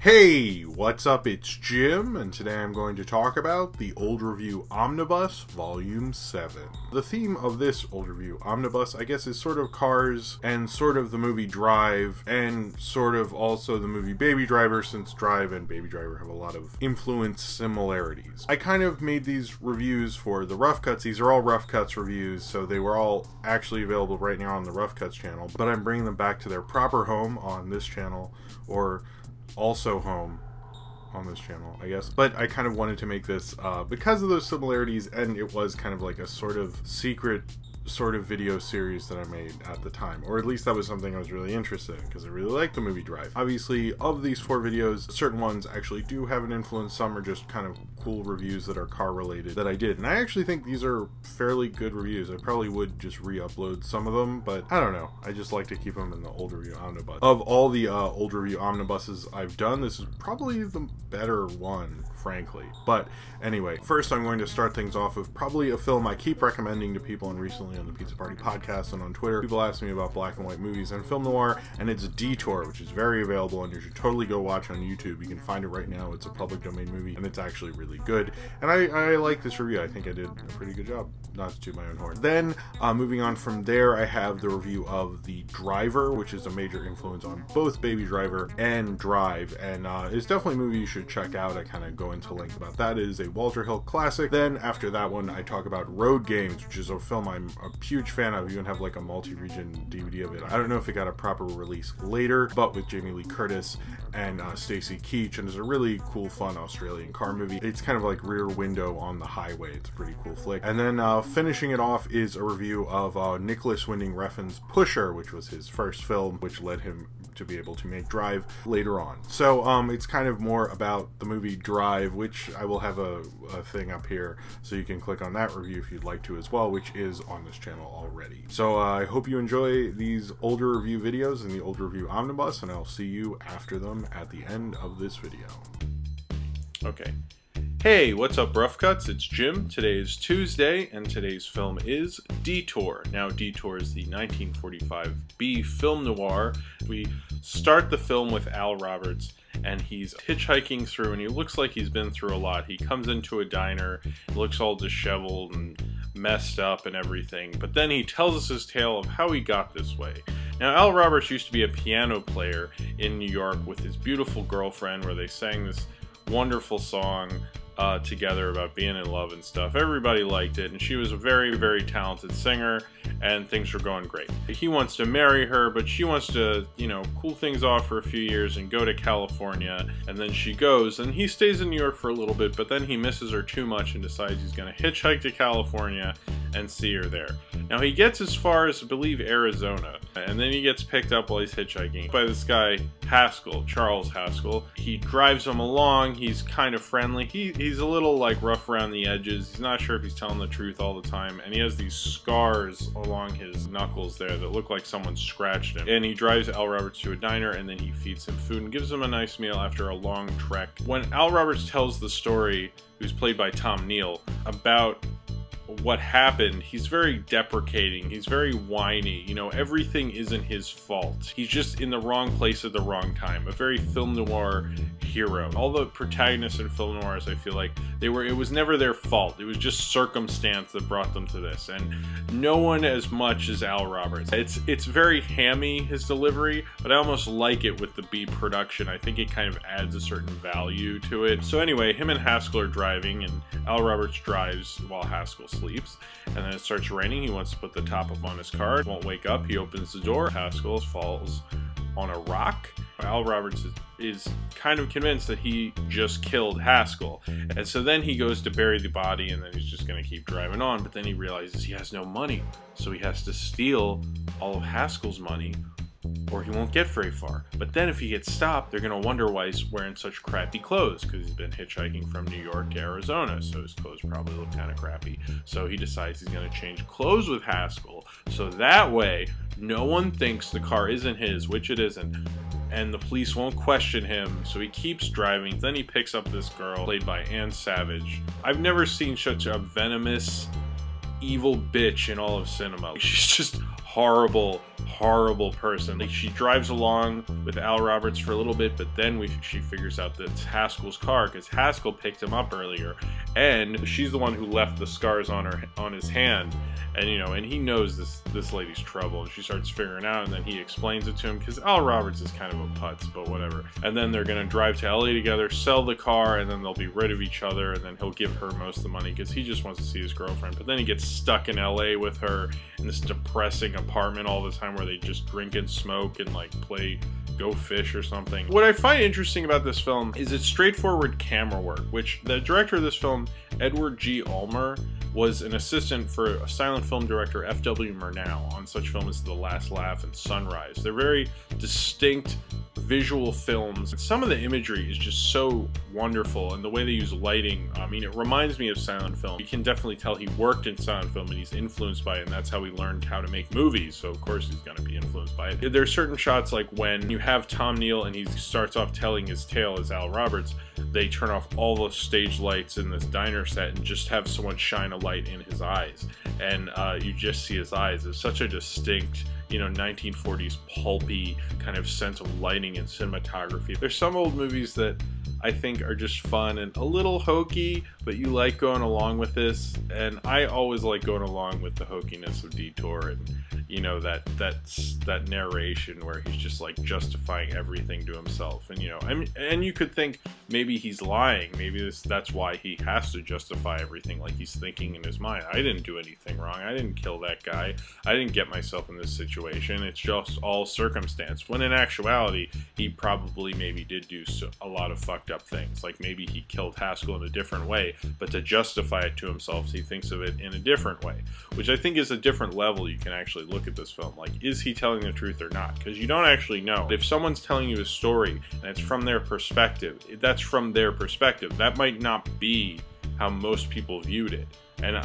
Hey, what's up? It's Jim, and today I'm going to talk about the Old Review Omnibus Volume 7. The theme of this Old Review Omnibus, I guess, is sort of cars, and sort of the movie Drive, and sort of also the movie Baby Driver, since Drive and Baby Driver have a lot of influence similarities. I kind of made these reviews for the Rough Cuts. These are all Rough Cuts reviews, so they were all actually available right now on the Rough Cuts channel, but I'm bringing them back to their proper home on this channel, or also home on this channel, I guess. But I kind of wanted to make this because of those similarities, and it was kind of like a sort of secret sort of video series that I made at the time, or at least that was something I was really interested in because I really liked the movie Drive. Obviously, of these 4 videos, certain ones actually do have an influence. Some are just kind of cool reviews that are car related that I did, and I actually think these are fairly good reviews. I probably would just re-upload some of them, but I don't know, I just like to keep them in the Old Review Omnibus. Of all the Old Review Omnibuses I've done, this is probably the better one, frankly. But anyway, first I'm going to start things off with probably a film I keep recommending to people, and recently on the Pizza Party podcast and on Twitter, people ask me about black and white movies and film noir, and it's Detour, which is very available and you should totally go watch on YouTube. You can find it right now. It's a public domain movie and it's actually really good, and I like this review. I think I did a pretty good job, not to toot my own horn. Then moving on from there, I have the review of The Driver, which is a major influence on both Baby Driver and Drive, and it's definitely a movie you should check out. I kind of go into length about that. It is a Walter Hill classic. Then after that one, I talk about Roadgames, which is a film I'm a huge fan of. You even have like a multi-region DVD of it. I don't know if it got a proper release later, but with Jamie Lee Curtis and Stacy Keach, and it's a really cool, fun Australian car movie. It's kind of like Rear Window on the Highway. It's a pretty cool flick. And then finishing it off is a review of Nicholas Winding Refn's Pusher, which was his first film, which led him to be able to make Drive later on. So it's kind of more about the movie Drive, which I will have a thing up here so you can click on that review if you'd like to as well, which is on this channel already. So I hope you enjoy these older review videos in the Old Review Omnibus, and I'll see you after them at the end of this video. Okay. Hey, what's up, Rough Cuts? It's Jim. Today is Tuesday, and today's film is Detour. Now, Detour is the 1945 B film noir. We start the film with Al Roberts, and he's hitchhiking through, and he looks like he's been through a lot. He comes into a diner, looks all disheveled and messed up and everything, but then he tells us his tale of how he got this way. Now, Al Roberts used to be a piano player in New York with his beautiful girlfriend, where they sang this wonderful song together about being in love and stuff. Everybody liked it, and she was a very, very talented singer, and things were going great. He wants to marry her, but she wants to, you know, cool things off for a few years and go to California, and then she goes, and he stays in New York for a little bit, but then he misses her too much and decides he's going to hitchhike to California and see her there. Now, he gets as far as, I believe, Arizona, and then he gets picked up while he's hitchhiking by this guy, Haskell, Charles Haskell. He drives him along. He's kind of friendly. He's a little like rough around the edges. He's not sure if he's telling the truth all the time, and he has these scars along his knuckles there that look like someone scratched him. And he drives Al Roberts to a diner, and then he feeds him food and gives him a nice meal after a long trek. When Al Roberts tells the story, who's played by Tom Neal, about what happened, he's very deprecating, he's very whiny, you know, everything isn't his fault. He's just in the wrong place at the wrong time. A very film noir hero. All the protagonists in film noirs, I feel like it was never their fault. It was just circumstance that brought them to this, and no one as much as Al Roberts. It's very hammy, his delivery, but I almost like it with the B production. I think it kind of adds a certain value to it. So anyway, him and Haskell are driving, and Al Roberts drives while Haskell sleeps, and then it starts raining. He wants to put the top up on his car, won't wake up. He opens the door. Haskell falls on a rock. Al Roberts is kind of convinced that he just killed Haskell, and so then he goes to bury the body, and then he's just going to keep driving on, but then he realizes he has no money, so he has to steal all of Haskell's money, or he won't get very far. But then if he gets stopped, they're going to wonder why he's wearing such crappy clothes, because he's been hitchhiking from New York to Arizona, so his clothes probably look kind of crappy. So he decides he's going to change clothes with Haskell, so that way no one thinks the car isn't his, which it isn't, and the police won't question him. So he keeps driving. Then he picks up this girl played by Ann Savage. I've never seen such a venomous, evil bitch in all of cinema. She's just horrible person. Like, she drives along with Al Roberts for a little bit, but then she figures out that it's Haskell's car, because Haskell picked him up earlier, and she's the one who left the scars on his hand. And you know, and he knows this lady's trouble, and she starts figuring out, and then he explains it to him, because Al Roberts is kind of a putz, but whatever. And then they're gonna drive to LA together, sell the car, and then they'll be rid of each other, and then he'll give her most of the money because he just wants to see his girlfriend. But then he gets stuck in LA with her in this depressing apartment all the time, where they just drink and smoke and like go fish or something. What I find interesting about this film is its straightforward camera work, which the director of this film, Edward G. Ulmer, was an assistant for a silent film director, F.W. Murnau, on such films as The Last Laugh and Sunrise. They're very distinct visual films. Some of the imagery is just so wonderful, and the way they use lighting, I mean, it reminds me of silent film. You can definitely tell he worked in silent film and he's influenced by it, and that's how he learned how to make movies, so of course he's going to be influenced by it. There are certain shots, like when you have Tom Neal and he starts off telling his tale as Al Roberts, they turn off all the stage lights in this diner set and just have someone shine a light in his eyes, and you just see his eyes. It's such a distinct, you know, 1940s pulpy kind of sense of lighting and cinematography. There's some old movies that I think are just fun and a little hokey, but you like going along with this, and I always like going along with the hokiness of Detour, and you know, that narration where he's just like justifying everything to himself, and you know, and you could think maybe he's lying, maybe that's why he has to justify everything, like he's thinking in his mind, I didn't do anything wrong, I didn't kill that guy, I didn't get myself in this situation, it's just all circumstance, when in actuality he probably maybe did do a lot of fucked up things, like maybe he killed Haskell in a different way, but to justify it to himself he thinks of it in a different way, which I think is a different level you can actually look at this film. Like, is he telling the truth or not? Because you don't actually know. If someone's telling you a story and it's from their perspective, that's from their perspective. That might not be how most people viewed it, and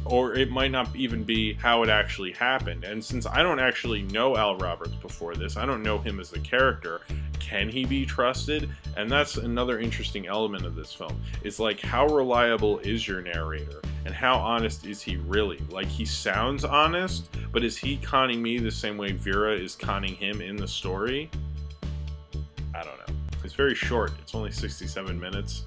or it might not even be how it actually happened. And since I don't actually know Al Roberts before this, I don't know him as a character, can he be trusted? And that's another interesting element of this film. It's like, how reliable is your narrator? And how honest is he really? Like, he sounds honest, but is he conning me the same way Vera is conning him in the story? I don't know. It's very short. It's only 67 minutes.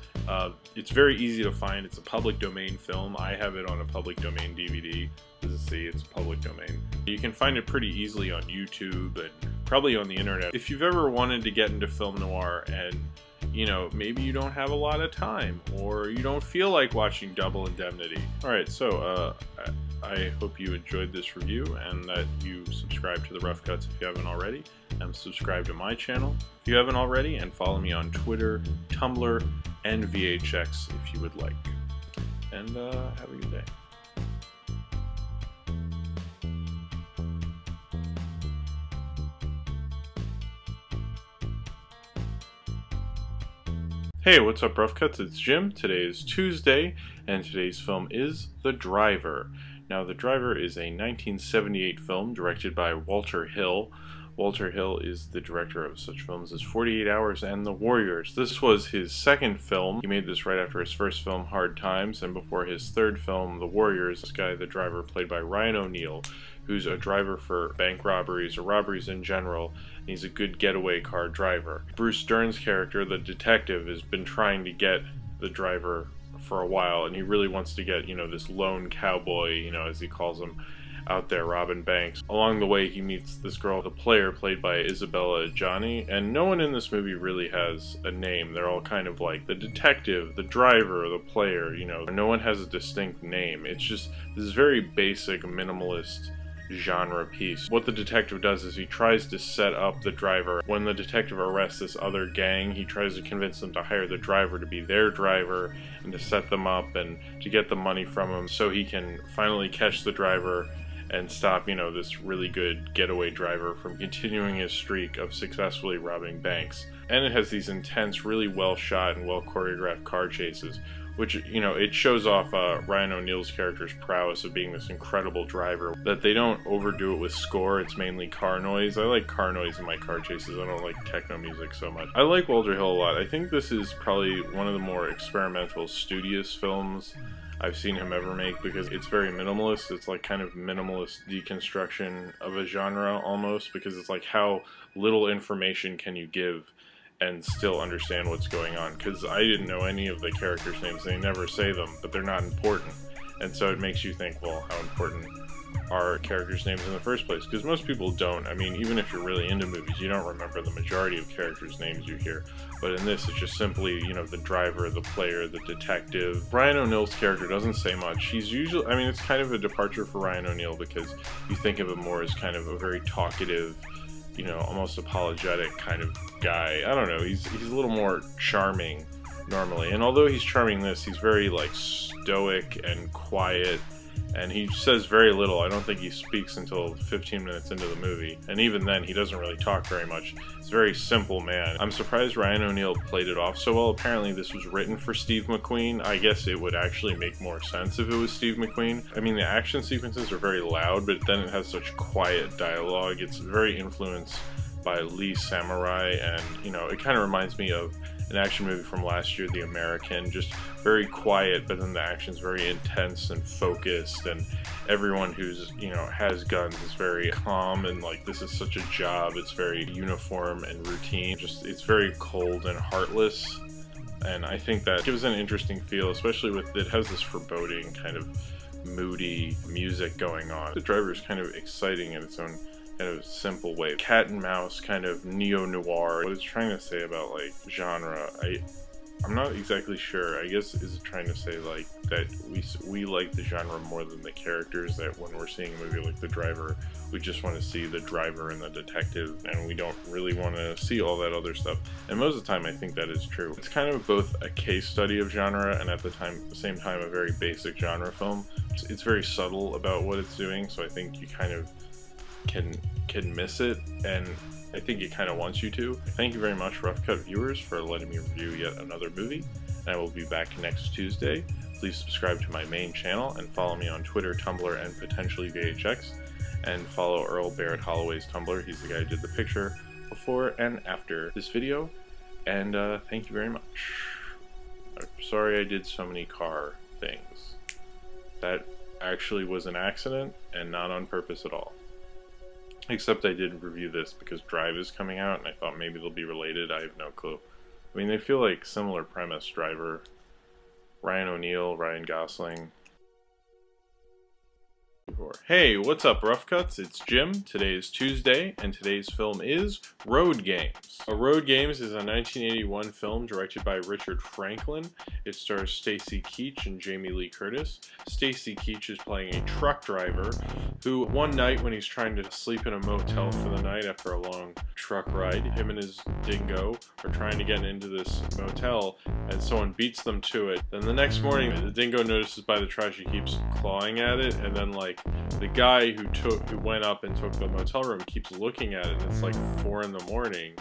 It's very easy to find. It's a public domain film. I have it on a public domain DVD. As you see, it's public domain. You can find it pretty easily on YouTube and probably on the internet. If you've ever wanted to get into film noir and, you know, maybe you don't have a lot of time or you don't feel like watching Double Indemnity. Alright, so I hope you enjoyed this review and that you subscribe to the Rough Cuts if you haven't already, and subscribe to my channel if you haven't already, and follow me on Twitter, Tumblr, and VHX if you would like. And have a good day. Hey, what's up, Rough Cuts? It's Jim. Today is Tuesday, and today's film is The Driver. Now, The Driver is a 1978 film directed by Walter Hill. Walter Hill is the director of such films as 48 Hours and The Warriors. This was his second film. He made this right after his first film, Hard Times, and before his third film, The Warriors. This guy, the driver, played by Ryan O'Neal, who's a driver for bank robberies or robberies in general, and he's a good getaway car driver. Bruce Dern's character, the detective, has been trying to get the driver for a while, and he really wants to get, you know, this lone cowboy, you know, as he calls him, out there robbing banks. Along the way, he meets this girl, the player, played by Isabella Adjani, and no one in this movie really has a name. They're all kind of like the detective, the driver, the player, you know. No one has a distinct name. It's just this very basic, minimalist genre piece. What the detective does is he tries to set up the driver. When the detective arrests this other gang, he tries to convince them to hire the driver to be their driver and to set them up and to get the money from him so he can finally catch the driver and stop, you know, this really good getaway driver from continuing his streak of successfully robbing banks. And it has these intense, really well shot and well choreographed car chases, which, you know, it shows off Ryan O'Neal's character's prowess of being this incredible driver, that they don't overdo it with score. It's mainly car noise. I like car noise in my car chases. I don't like techno music so much. I like Walter Hill a lot. I think this is probably one of the more experimental, studious films I've seen him ever make, because it's very minimalist. It's like kind of minimalist deconstruction of a genre almost, because it's like how little information can you give and still understand what's going on, because I didn't know any of the characters' names. They never say them, but they're not important, and so it makes you think, well, how important are characters' names in the first place? Because most people don't. I mean, even if you're really into movies, you don't remember the majority of characters' names you hear, but in this, it's just simply, you know, the driver, the player, the detective. Ryan O'Neal's character doesn't say much. He's usually, I mean, it's kind of a departure for Ryan O'Neal, because you think of him more as kind of a very talkative, you know, almost apologetic kind of guy. I don't know, he's a little more charming normally, and although he's charming this, he's very like stoic and quiet, and he says very little. I don't think he speaks until 15 minutes into the movie, and even then he doesn't really talk very much. He's a very simple man. I'm surprised Ryan O'Neal played it off so well. Apparently this was written for Steve McQueen. I guess it would actually make more sense if it was Steve McQueen. I mean, the action sequences are very loud, but then it has such quiet dialogue. It's very influenced by Lee Samurai, and, you know, it kind of reminds me of an action movie from last year, The American. Just very quiet, but then the action's very intense and focused, and everyone who's, you know, has guns is very calm, and like, this is such a job. It's very uniform and routine. Just, it's very cold and heartless, and I think that gives an interesting feel, especially with, it has this foreboding kind of moody music going on. The driver is kind of exciting in its own kind of simple way. Cat and mouse, kind of neo-noir. What it's trying to say about like genre, I'm not exactly sure. I guess is it trying to say like that we like the genre more than the characters, that when we're seeing a movie like The Driver, we just want to see the driver and the detective, and we don't really want to see all that other stuff. And most of the time I think that is true. It's kind of both a case study of genre and at the same time a very basic genre film. It's very subtle about what it's doing, so I think you kind of can miss it, and I think it kind of wants you to. Thank you very much, Rough Cut viewers, for letting me review yet another movie, and I will be back next Tuesday. Please subscribe to my main channel and follow me on Twitter, Tumblr, and potentially VHX, and follow Earl Barrett Holloway's Tumblr. He's the guy who did the picture before and after this video, and thank you very much. I'm sorry I did so many car things. That actually was an accident and not on purpose at all. Except I did review this because Drive is coming out, and I thought maybe they'll be related. I have no clue. I mean, they feel like similar premise. Driver, Ryan O'Neal, Ryan Gosling. Hey, what's up, Rough Cuts? It's Jim. Today is Tuesday, and today's film is Roadgames. Roadgames is a 1981 film directed by Richard Franklin. It stars Stacy Keach and Jamie Lee Curtis. Stacy Keach is playing a truck driver who, one night when he's trying to sleep in a motel for the night after a long truck ride, him and his dingo are trying to get into this motel, and someone beats them to it. Then the next morning, the dingo notices by the trash he keeps clawing at it, and then like the guy who went up and took the motel room keeps looking at it, and it's like 4 in the morning,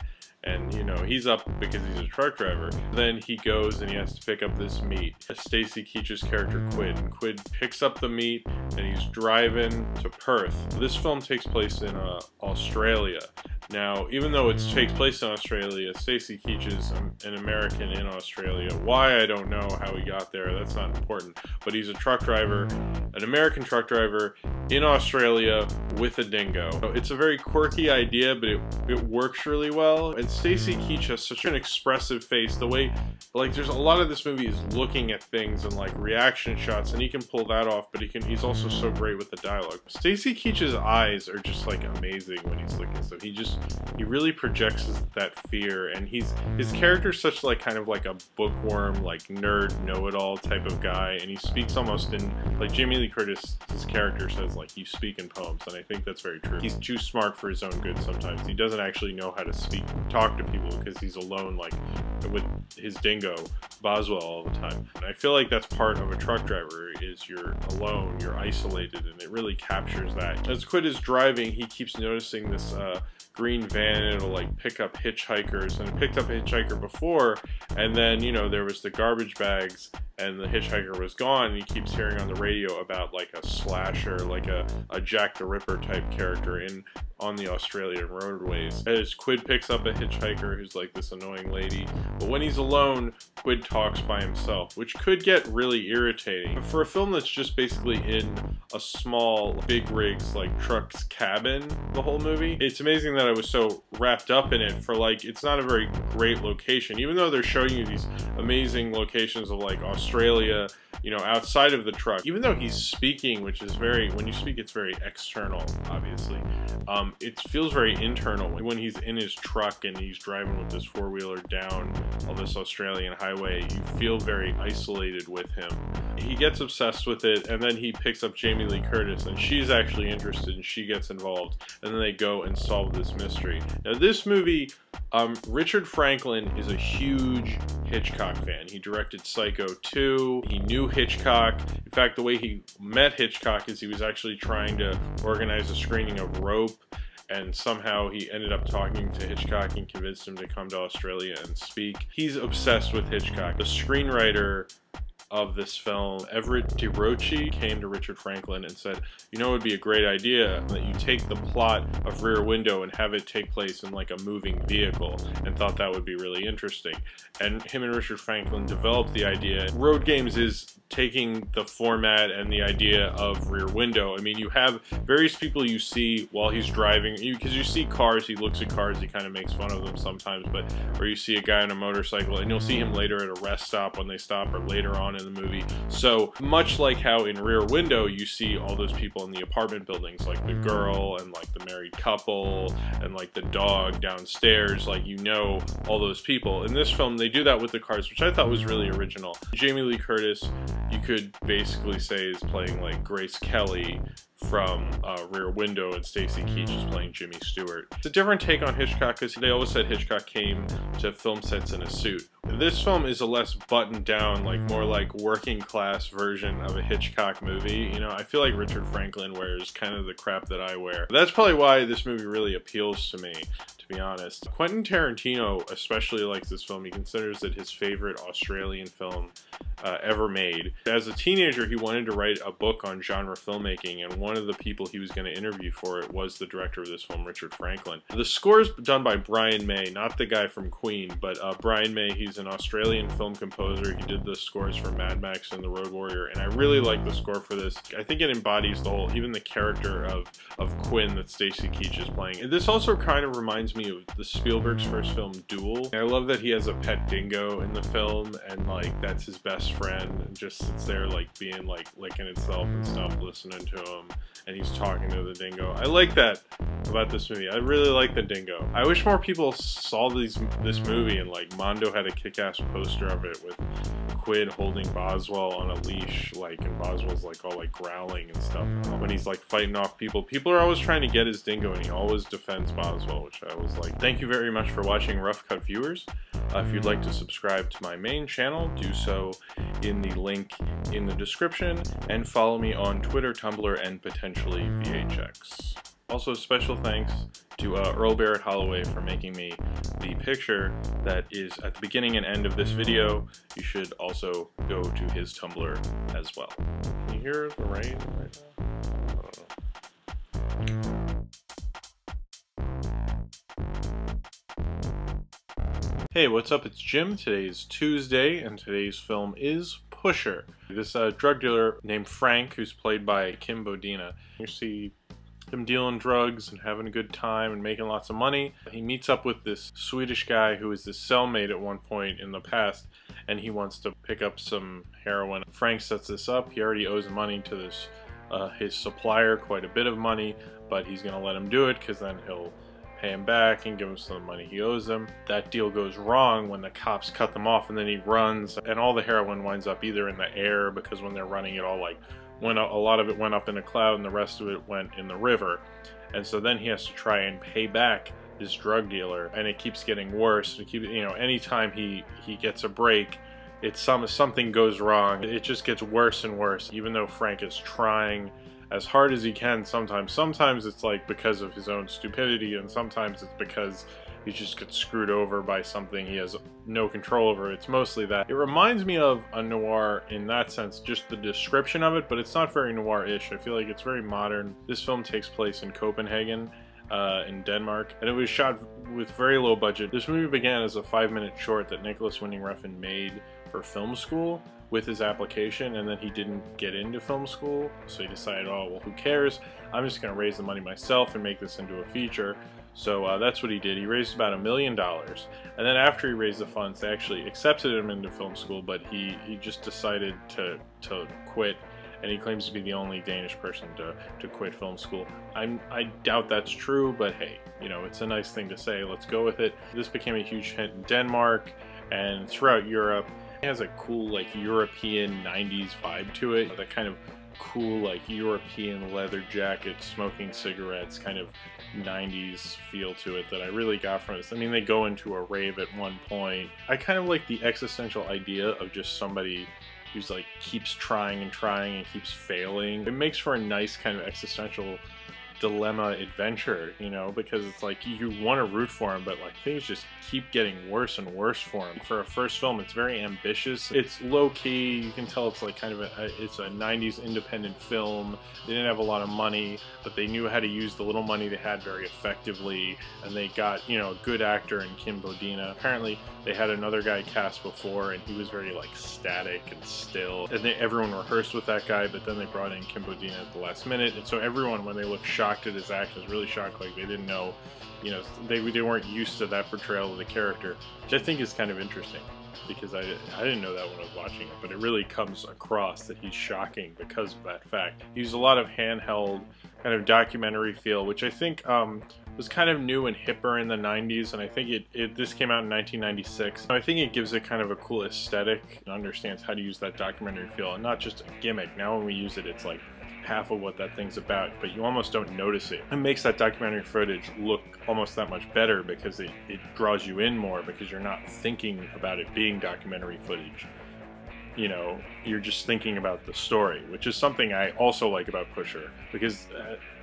and you know he's up because he's a truck driver. Then he goes and he has to pick up this meat. Stacy Keach's character Quid picks up the meat, and he's driving to Perth. This film takes place in Australia. Now, even though it takes place in Australia, Stacy Keach is an American in Australia. Why, I don't know how he got there, that's not important. But he's a truck driver, an American truck driver in Australia with a dingo. So it's a very quirky idea, but it works really well. And Stacy Keach has such an expressive face. The way, like, there's a lot of this movie is looking at things and like reaction shots, and he can pull that off, but he's also so great with the dialogue. Stacy Keach's eyes are just like amazing when he's looking at stuff. He really projects that fear, and his character's such like kind of like a bookworm, like nerd, know-it-all type of guy, and he speaks almost in like Jamie Lee Curtis. His character says like, you speak in poems, and I think that's very true. He's too smart for his own good sometimes. He doesn't actually know how to talk to people because he's alone, like with his dingo Boswell all the time. And I feel like that's part of a truck driver, is you're alone, you're isolated, and it really captures that. As Quid is driving, he keeps noticing this green van, and it'll like pick up hitchhikers, and it picked up a hitchhiker before, and then, you know, there was the garbage bags and the hitchhiker was gone, and he keeps hearing on the radio about like a slasher, like a Jack the Ripper type character on the Australian roadways. As Quid picks up a hitchhiker who's like this annoying lady, but when he's alone, Quid talks by himself, which could get really irritating. For a film that's just basically in a small, big rigs, like truck's cabin the whole movie, it's amazing that I was so wrapped up in it. For like, it's not a very great location, even though they're showing you these amazing locations of like Australia, you know, outside of the truck. Even though he's speaking, which is very, when you speak, it's very external, obviously. It feels very internal. When he's in his truck and he's driving with this four-wheeler down on this Australian highway, you feel very isolated with him. He gets obsessed with it, and then he picks up Jamie Lee Curtis, and she's actually interested, and she gets involved, and then they go and solve this mystery. Now, this movie, Richard Franklin is a huge Hitchcock fan. He directed Psycho 2. He knew Hitchcock. In fact, the way he met Hitchcock is he was actually trying to organize a screening of Rope, and somehow he ended up talking to Hitchcock and convinced him to come to Australia and speak. He's obsessed with Hitchcock. The screenwriter of this film, Everett DeRoche, came to Richard Franklin and said, you know, it would be a great idea that you take the plot of Rear Window and have it take place in like a moving vehicle, and thought that would be really interesting. And him and Richard Franklin developed the idea. Roadgames is taking the format and the idea of Rear Window. I mean, you have various people you see while he's driving, because you see cars, he looks at cars, he kind of makes fun of them sometimes, but or you see a guy on a motorcycle, and you'll see him later at a rest stop when they stop, or later on in the movie. So much like how in Rear Window you see all those people in the apartment buildings, like the girl and like the married couple and like the dog downstairs, like, you know, all those people. In this film they do that with the cars, which I thought was really original. Jamie Lee Curtis, you could basically say, is playing like Grace Kelly from Rear Window, and Stacy Keach is playing Jimmy Stewart. It's a different take on Hitchcock, because they always said Hitchcock came to film sets in a suit. This film is a less buttoned down, like more like working class version of a Hitchcock movie. You know, I feel like Richard Franklin wears kind of the crap that I wear. That's probably why this movie really appeals to me, to be honest. Quentin Tarantino especially likes this film. He considers it his favorite Australian film ever made. As a teenager, he wanted to write a book on genre filmmaking, and one of the people he was going to interview for it was the director of this film, Richard Franklin. The score is done by Brian May, not the guy from Queen, but Brian May. He's an Australian film composer. He did the scores for Mad Max and The Road Warrior, and I really like the score for this. I think it embodies the whole, even the character of Quinn that Stacy Keach is playing. And this also kind of reminds me of the Spielberg's first film, Duel. I love that he has a pet dingo in the film, and like that's his best friend, and just sits there like being like licking itself and stuff, listening to him, and he's talking to the dingo. I like that about this movie. I really like the dingo. I wish more people saw this movie, and like Mondo had a kick-ass poster of it with Quid holding Boswell on a leash, like, and Boswell's like all like growling and stuff when he's like fighting off people. People are always trying to get his dingo, and he always defends Boswell, which I was like, thank you very much for watching Rough Cut viewers. If you'd like to subscribe to my main channel, do so in the link in the description, and follow me on Twitter, Tumblr, and potentially VHX. Also, special thanks to Earl Barrett Holloway for making me the picture that is at the beginning and end of this video. You should also go to his Tumblr as well. Can you hear the rain right now? I don't know. Hey, what's up? It's Jim. Today is Tuesday, and today's film is Pusher. This drug dealer named Frank, who's played by Kim Bodina. You see him dealing drugs and having a good time and making lots of money. He meets up with this Swedish guy who is his cellmate at one point in the past, and he wants to pick up some heroin. Frank sets this up. He already owes money to this his supplier, quite a bit of money, but he's gonna let him do it because then he'll pay him back and give him some money he owes him. That deal goes wrong when the cops cut them off, and then he runs, and all the heroin winds up either in the air, because when they're running it all like a lot of it went up in a cloud and the rest of it went in the river. And so then he has to try and pay back this drug dealer, and it keeps getting worse. It keeps, you know, anytime he gets a break, something goes wrong. It just gets worse and worse, even though Frank is trying as hard as he can sometimes. Sometimes it's like because of his own stupidity, and sometimes it's because he just gets screwed over by something he has no control over. It's mostly that. It reminds me of a noir in that sense, just the description of it, but it's not very noir-ish. I feel like it's very modern. This film takes place in Copenhagen, in Denmark, and it was shot with very low budget. This movie began as a 5-minute short that Nicholas Winding Refn made for film school with his application, and then he didn't get into film school, so he decided, oh well, who cares, I'm just going to raise the money myself and make this into a feature. So that's what he did. He raised about $1 million, and then after he raised the funds, they actually accepted him into film school, but he just decided to quit, and he claims to be the only Danish person to quit film school. I doubt that's true, but hey, you know, it's a nice thing to say. Let's go with it. This became a huge hit in Denmark and throughout Europe. It has a cool, like, European 90s vibe to it. That kind of cool, like, European leather jacket, smoking cigarettes, kind of 90s feel to it that I really got from this. I mean, they go into a rave at one point. I kind of like the existential idea of just somebody who's like keeps trying and trying and keeps failing. It makes for a nice kind of existential dilemma adventure, you know, because it's like you want to root for him, but like things just keep getting worse and worse for him. For a first film, it's very ambitious. It's low-key. You can tell it's like kind of it's a 90s independent film. They didn't have a lot of money, but they knew how to use the little money they had very effectively, and they got, you know, a good actor in Kim Bodina. Apparently they had another guy cast before, and he was very like static and still, and everyone rehearsed with that guy, but then they brought in Kim Bodina at the last minute, and so everyone, when they looked shocked at his actions, really shocked, like they didn't know, you know, they weren't used to that portrayal of the character, which I think is kind of interesting, because I didn't know that when I was watching it, but it really comes across that he's shocking because of that fact. He used a lot of handheld kind of documentary feel, which I think was kind of new and hipper in the 90s, and I think this came out in 1996. I think it gives it kind of a cool aesthetic and understands how to use that documentary feel, and not just a gimmick. Now when we use it, it's like half of what that thing's about, but you almost don't notice it. It makes that documentary footage look almost that much better because it draws you in more, because you're not thinking about it being documentary footage. You know, you're just thinking about the story, which is something I also like about Pusher, because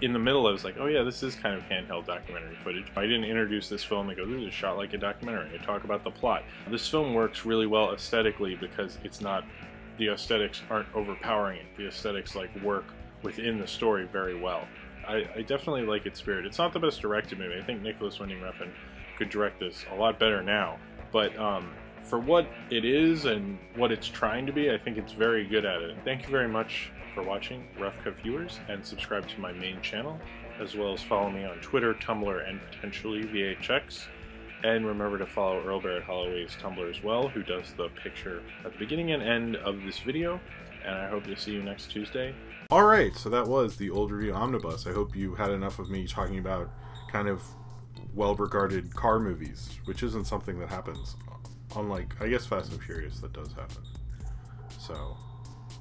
in the middle I was like, oh yeah, this is kind of handheld documentary footage. I didn't introduce this film and go, this is shot like a documentary. I talk about the plot. This film works really well aesthetically because it's not, the aesthetics aren't overpowering it. The aesthetics like work within the story very well. I definitely like its spirit. It's not the best directed movie. I think Nicholas Winding Refn could direct this a lot better now, but for what it is and what it's trying to be, I think it's very good at it. Thank you very much for watching, Rough Cut viewers, and subscribe to my main channel, as well as follow me on Twitter, Tumblr, and potentially VHX. And remember to follow Earl Barrett Holloway's Tumblr as well, who does the picture at the beginning and end of this video. And I hope to see you next Tuesday. Alright, so that was the Old Review Omnibus. I hope you had enough of me talking about kind of well-regarded car movies, which isn't something that happens. Unlike, I guess, Fast and Furious, that does happen. So,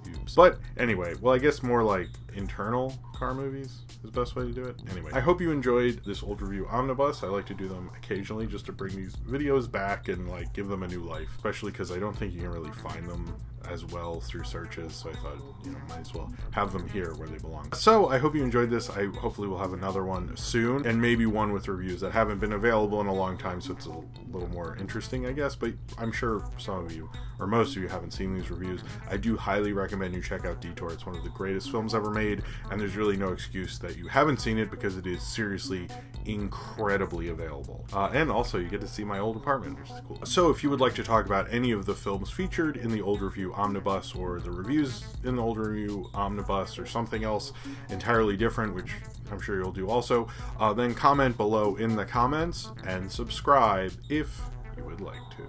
oops. But anyway, well, I guess more like internal car movies is the best way to do it. Anyway, I hope you enjoyed this Old Review Omnibus. I like to do them occasionally just to bring these videos back and like give them a new life, especially because I don't think you can really find them as well through searches, so I thought, you know, might as well have them here where they belong. So I hope you enjoyed this. I hopefully will have another one soon, and maybe one with reviews that haven't been available in a long time, so it's a little more interesting, I guess, but I'm sure some of you, or most of you, haven't seen these reviews. I do highly recommend you check out Detour. It's one of the greatest films ever made, and there's really no excuse that you haven't seen it, because it is seriously incredibly available. And also you get to see my old apartment, which is cool. So if you would like to talk about any of the films featured in the Old Review Omnibus, or the reviews in the Old Review Omnibus, or something else entirely different, which I'm sure you'll do also, then comment below in the comments, and subscribe if you would like to.